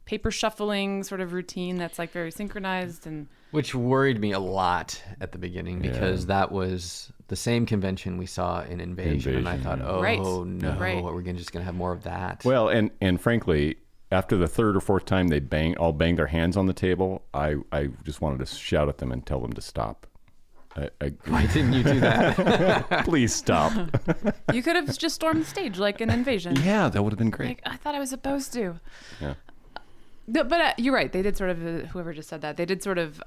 paper shuffling sort of routine that's like very synchronized. And Which worried me a lot at the beginning because that was the same convention we saw in Invasion. And I thought, oh Right. no, Right. we're just going to have more of that. Well, and frankly, after the third or fourth time they all banged their hands on the table, I just wanted to shout at them and tell them to stop. Why didn't you do that? Please stop. You could have just stormed the stage like an invasion. Yeah, that would have been great. Like, I thought I was supposed to. Yeah. No, but you're right. They did sort of, whoever just said that, they did sort of,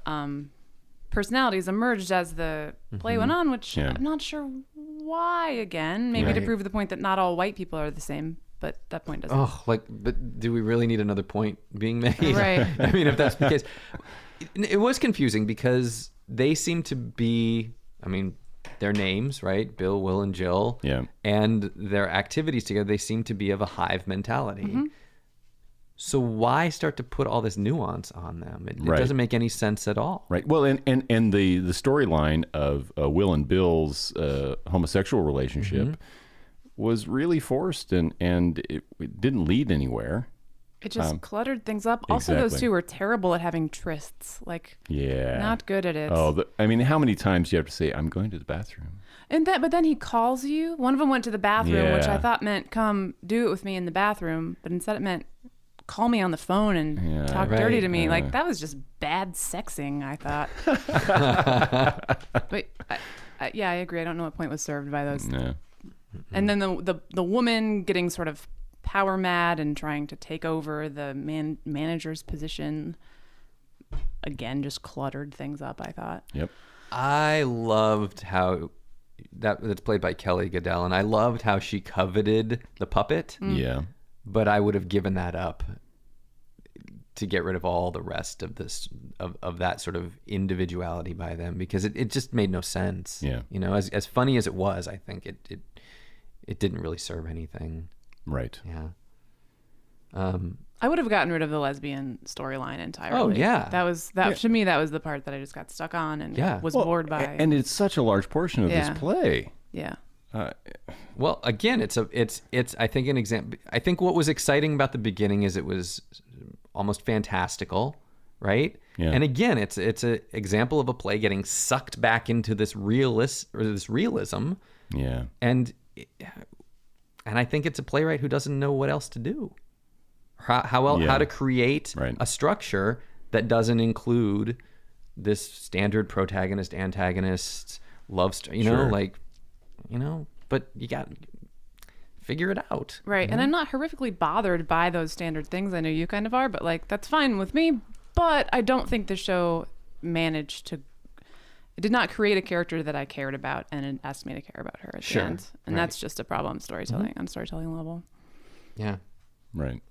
personalities emerged as the play went on, which Yeah. I'm not sure why, again. Maybe to Right. prove the point that not all white people are the same, but that point doesn't. But do we really need another point being made? Right. I mean, if that's the case. It was confusing because they seem to be, I mean, their names, right? Bill, Will, and Jill. Yeah. And their activities together, they seem to be of a hive mentality. So why start to put all this nuance on them? It Right. doesn't make any sense at all. Right. Well, and the storyline of Will and Bill's homosexual relationship was really forced, and it didn't lead anywhere. It just cluttered things up. Also, those Exactly. two were terrible at having trysts. Like, Yeah. not good at it. Oh, I mean, how many times do you have to say, "I'm going to the bathroom"? But then he calls you. One of them went to the bathroom, which I Yeah. thought meant come do it with me in the bathroom, but instead it meant call me on the phone and Yeah. talk dirty Right. to me. Yeah. Like, that was just bad sexing, I thought. But yeah, I agree. I don't know what point was served by those. Yeah. And then the woman getting sort of power mad and trying to take over the manager's position, again, just cluttered things up, I thought. Yep. I loved how that's played by Kelly Goodell, and I loved how she coveted the puppet, Yeah. but I would have given that up to get rid of all the rest of this of that sort of individuality by them, because it just made no sense. Yeah. You know, as funny as it was, I think it didn't really serve anything. Right. Yeah. I would have gotten rid of the lesbian storyline entirely. Oh, yeah. To me, that was the part that I just got stuck on and Yeah. was Well, bored by. And it's such a large portion of Yeah. this play. Yeah. Well, again, it's I think an example. I think what was exciting about the beginning is it was almost fantastical, right? Yeah. And again, it's an example of a play getting sucked back into this realism, Yeah. and I think it's a playwright who doesn't know what else to do. How Yeah. to create Right. a structure that doesn't include this standard protagonist antagonist love story, Sure. but you got figure it out. Right. And I'm not horrifically bothered by those standard things. I know you kind of are, but like, that's fine with me. But I don't think the show managed to. It did not create a character that I cared about, and it asked me to care about her at Sure. the end. And Right. that's just a problem storytelling on storytelling level. Yeah. Right.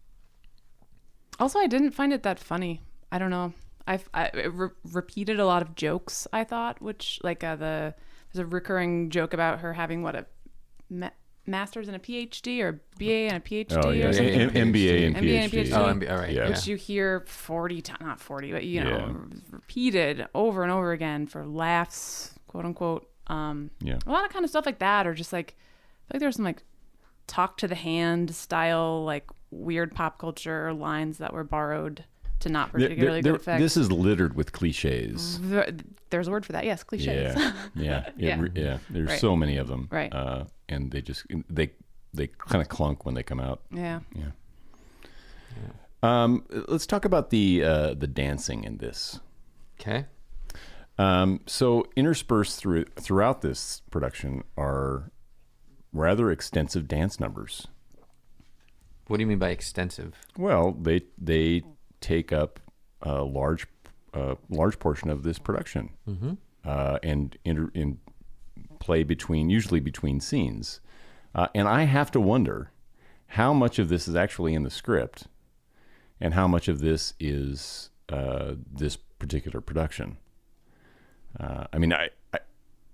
Also, I didn't find it that funny. I don't know. It repeated a lot of jokes, I thought, which like there's a recurring joke about her having a master's and a PhD or BA and a PhD Oh, yeah. or something. MBA and MBA and PhD. PhD. Oh, all right. Yeah. Which you hear 40 times, not 40, but Yeah. repeated over and over again for laughs, quote unquote. Yeah. A lot of kind of stuff like that, or just like, I feel like there's some like talk to the hand style, like weird pop culture lines that were borrowed to not particularly good effect. This is littered with cliches. There's a word for that. Yes, cliches. Yeah. Yeah. There's Right. so many of them. Right. And they kind of clunk when they come out. Yeah. Yeah. Let's talk about the dancing in this. Okay. So interspersed throughout this production are rather extensive dance numbers. What do you mean by extensive? Well, they take up a large portion of this production, and in play usually between scenes, and I have to wonder how much of this is actually in the script, and how much of this is this particular production. I mean, I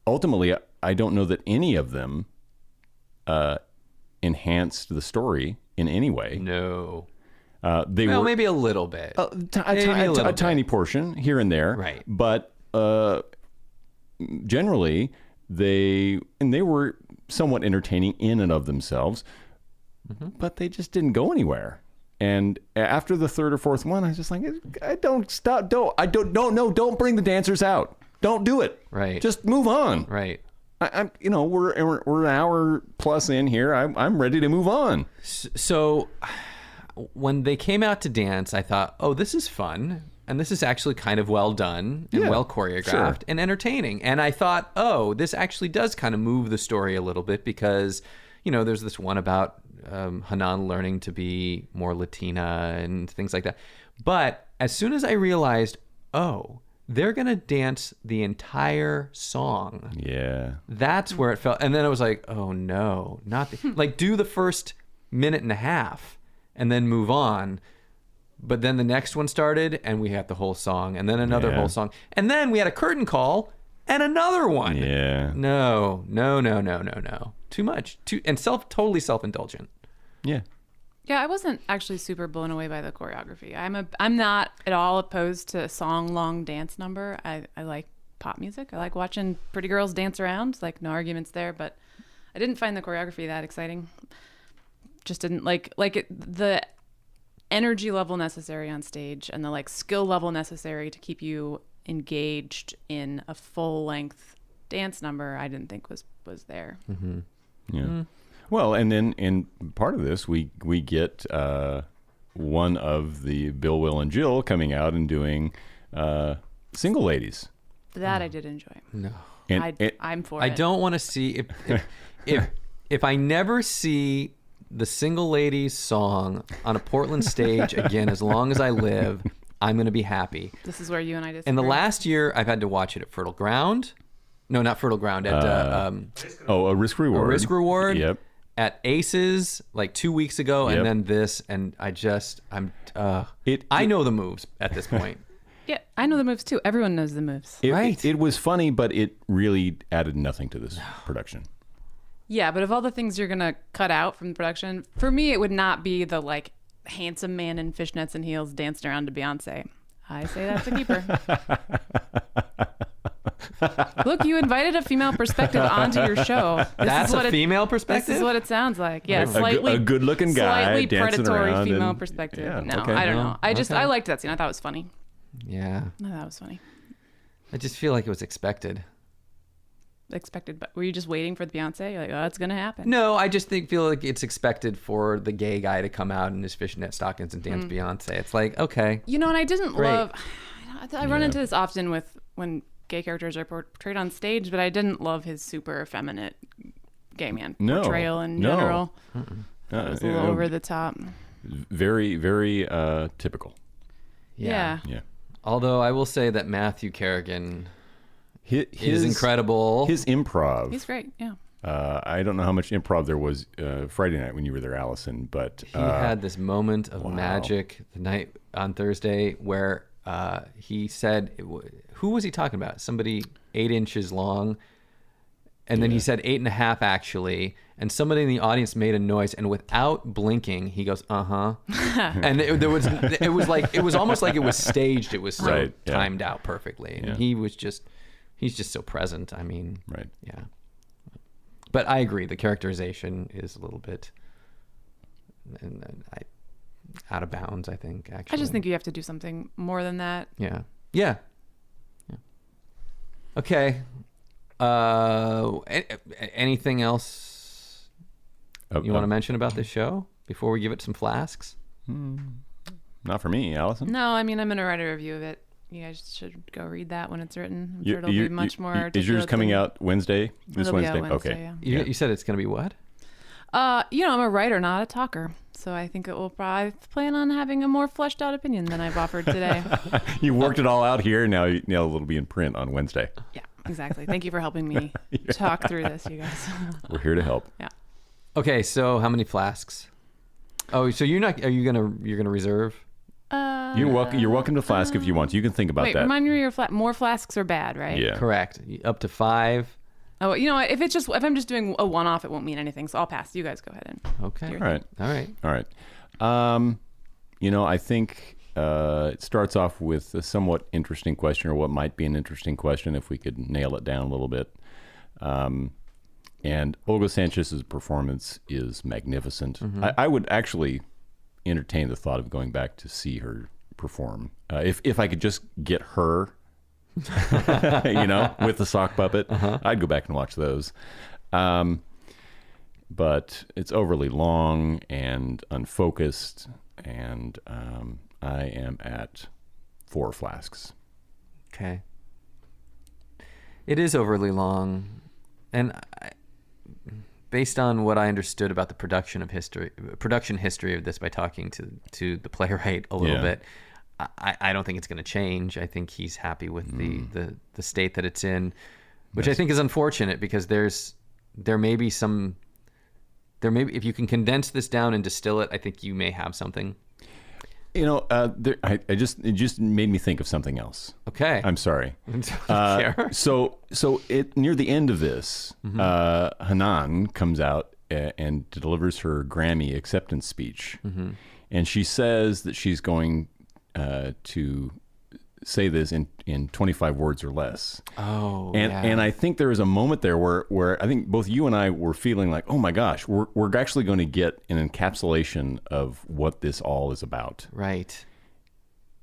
ultimately I don't know that any of them enhanced the story in any way. No. They Well, were maybe a little bit. a tiny portion here and there, Right. But generally, they were somewhat entertaining in and of themselves, but they just didn't go anywhere. And after the third or fourth one, I was just like, don't bring the dancers out. Don't do it. Right. Just move on. Right. I'm we're an hour plus in here. I'm ready to move on. So when they came out to dance, I thought, oh, this is fun. and this is actually kind of well done and well choreographed and entertaining. And I thought, oh, this actually does kind of move the story a little bit because, there's this one about Hanan learning to be more Latina and things like that. But as soon as I realized, oh, they're going to dance the entire song. Yeah. That's where it felt. And then I was like, oh, no, not like do the first minute and a half and then move on. But then the next one started and we had the whole song and then another whole song. And then we had a curtain call and another one. Yeah. No. Too much. Totally self-indulgent. Yeah. Yeah, I wasn't actually super blown away by the choreography. I'm not at all opposed to a long dance number. I like pop music. I like watching pretty girls dance around. Like, no arguments there. But I didn't find the choreography that exciting. Just didn't the energy level necessary on stage and the skill level necessary to keep you engaged in a full length dance number. I didn't think was there. Mm-hmm. Yeah. Mm-hmm. Well, and then in part of this, we get one of the Bill, Will, and Jill coming out and doing Single Ladies. That I did enjoy. No, I'm for it. I don't want to see if I never see the Single Ladies song on a Portland stage again, as long as I live, I'm going to be happy. This is where you and I disagree. In the last year, I've had to watch it at Fertile Ground. No, not Fertile Ground. At a Risk Reward. A Risk Reward. Yep. At Aces 2 weeks ago, and then this, and I know the moves at this point. Yeah, I know the moves too. Everyone knows the moves. Right. It was funny, but it really added nothing to this production. Yeah, but of all the things you're gonna cut out from the production, for me it would not be the handsome man in fishnets and heels dancing around to Beyonce. I say that's a keeper. Look, you invited a female perspective onto your show. That's a female perspective? This is what it sounds like. Yeah, a good-looking guy slightly dancing predatory around female perspective. Yeah, no, okay. I don't know. I Okay. liked that scene. I thought it was funny. Yeah. I thought it was funny. I just feel like it was expected. Expected, but were you just waiting for the Beyonce? You're like, oh, it's gonna happen. No, I just feel like it's expected for the gay guy to come out in his fishnet stockings and dance Beyonce. It's like, okay. And I didn't Great. love. I run into this often with when gay characters are portrayed on stage, but I didn't love his super effeminate gay man portrayal in general. It was a little over the top. Very, very typical. Yeah. Although I will say that Matthew Kerrigan His is incredible. His improv. He's great. Yeah. I don't know how much improv there was Friday night when you were there, Allison, but he had this moment of magic the night on Thursday where he said, who was he talking about? Somebody 8 inches long. And then he said 8.5 actually. And somebody in the audience made a noise, and without blinking, he goes, uh-huh. And it was almost like it was staged. It was so timed out perfectly. And he's just so present. I mean, yeah. But I agree. The characterization is a little bit out of bounds, I think, actually. I just think you have to do something more than that. Yeah. Okay. Anything else you want to mention about this show before we give it some flasks? Not for me, Allison. No, I mean, I'm going to write a review of it. You guys should go read that when it's written. I'm sure it'll be much more articulate. Is yours coming out Wednesday? It'll be out Wednesday, okay. Yeah. You said it's going to be what? I'm a writer, not a talker. So I think it will probably plan on having a more fleshed out opinion than I've offered today. You worked it all out here. Now it'll be in print on Wednesday. Yeah, exactly. Thank you for helping me talk through this, you guys. We're here to help. Yeah. Okay, so how many flasks? Oh, so you're gonna reserve? You're welcome to flask if you want. You can think about that. Remind me more flasks are bad, right? Yeah. Correct. Up to 5. Oh, you know what? If I'm just doing a one-off, it won't mean anything. So I'll pass. You guys go ahead and. Okay. All right. I think it starts off with a somewhat interesting question, or what might be an interesting question if we could nail it down a little bit. And Olga Sanchez's performance is magnificent. Mm-hmm. I would actually entertain the thought of going back to see her perform. If I could just get her, with the sock puppet, I'd go back and watch those. But it's overly long and unfocused, and I am at 4 flasks. Okay. It is overly long, and based on what I understood about the production history of this by talking to the playwright a little bit, I don't think it's going to change. I think he's happy with the state that it's in, which I think is unfortunate because there may be if you can condense this down and distill it, I think you may have something. You know, it just made me think of something else. Okay. I'm sorry. So near the end of this, Hanan comes out and delivers her Grammy acceptance speech, and she says that she's going to say this in 25 words or less. Oh, and I think there was a moment there where I think both you and I were feeling like, oh my gosh, we're actually going to get an encapsulation of what this all is about. Right.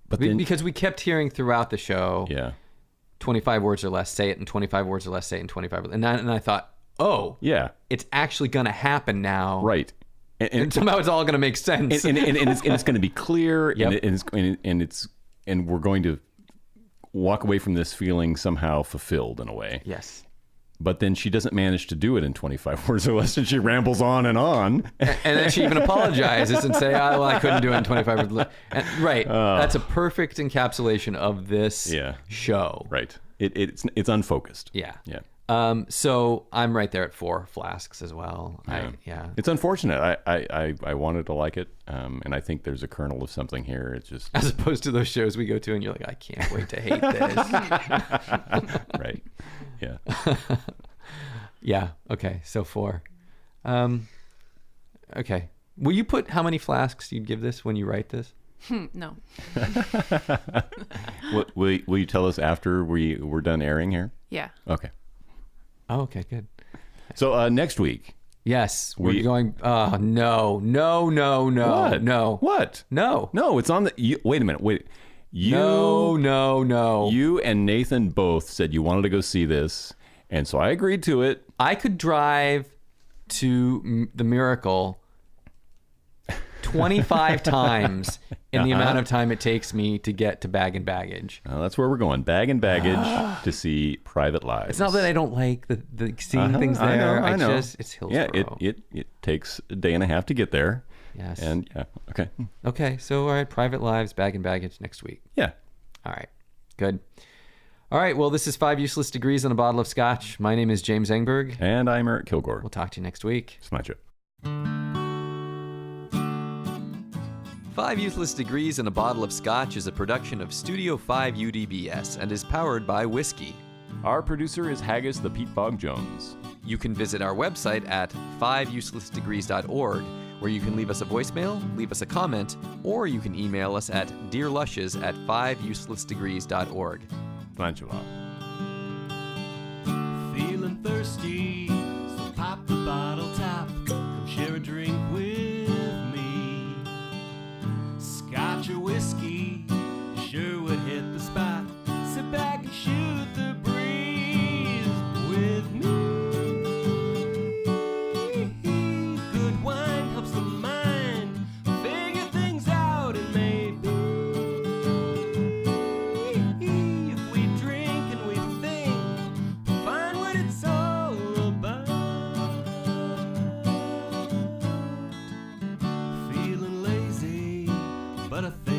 But then, because we kept hearing throughout the show, 25 words or less, say it in 25 words or less, say it in 25 words. And I thought, oh, yeah, it's actually going to happen now. Right. And somehow it's all going to make sense. And it's going to be clear. Yep. And we're going to walk away from this feeling somehow fulfilled in a way. Yes. But then she doesn't manage to do it in 25 words or less, and she rambles on. And then she even apologizes and say, oh, well, I couldn't do it in 25 words less. Right. That's a perfect encapsulation of this show. Right. It's unfocused. Yeah. Yeah. So I'm right there at 4 flasks as well. Yeah. It's unfortunate. I wanted to like it, and I think there's a kernel of something here. It's just as opposed to those shows we go to, and you're like, I can't wait to hate this. Right. Yeah. Yeah. Okay. So 4. Okay. Will you put how many flasks you'd give this when you write this? No. Will you tell us after we're done airing here? Yeah. Okay. Oh, okay, good. So next week. Yes, we're going. No. What? No. What? No. No, it's on the. Wait a minute. Wait. No. You and Nathan both said you wanted to go see this, and so I agreed to it. I could drive to the Miracle 25 times in the amount of time it takes me to get to Bag and Baggage. That's where we're going. Bag and Baggage to see Private Lives. It's not that I don't like the seeing things there. I know. It's Hillsborough. Yeah, it takes a day and a half to get there. Yes. And okay. Okay, so all right, Private Lives, Bag and Baggage next week. Yeah. All right, good. All right, well, this is 5 Useless Degrees on a Bottle of Scotch. My name is James Engberg. And I'm Eric Kilgore. We'll talk to you next week. Smudge it. 5 Useless Degrees and a Bottle of Scotch is a production of Studio 5 UDBS and is powered by Whisky. Our producer is Haggis the Pete Bog Jones. You can visit our website at 5uselessdegrees.org, where you can leave us a voicemail, leave us a comment, or you can email us at dearlushes@5uselessdegrees.org. Angela. Feeling thirsty, so pop the bottle top. Come share a drink with me. Scotch or whiskey sure would hit the spot. Sit back and shoot the breeze with me. Good wine helps the mind figure things out, and maybe if we drink and we think, find what it's all about. Feeling lazy, but I think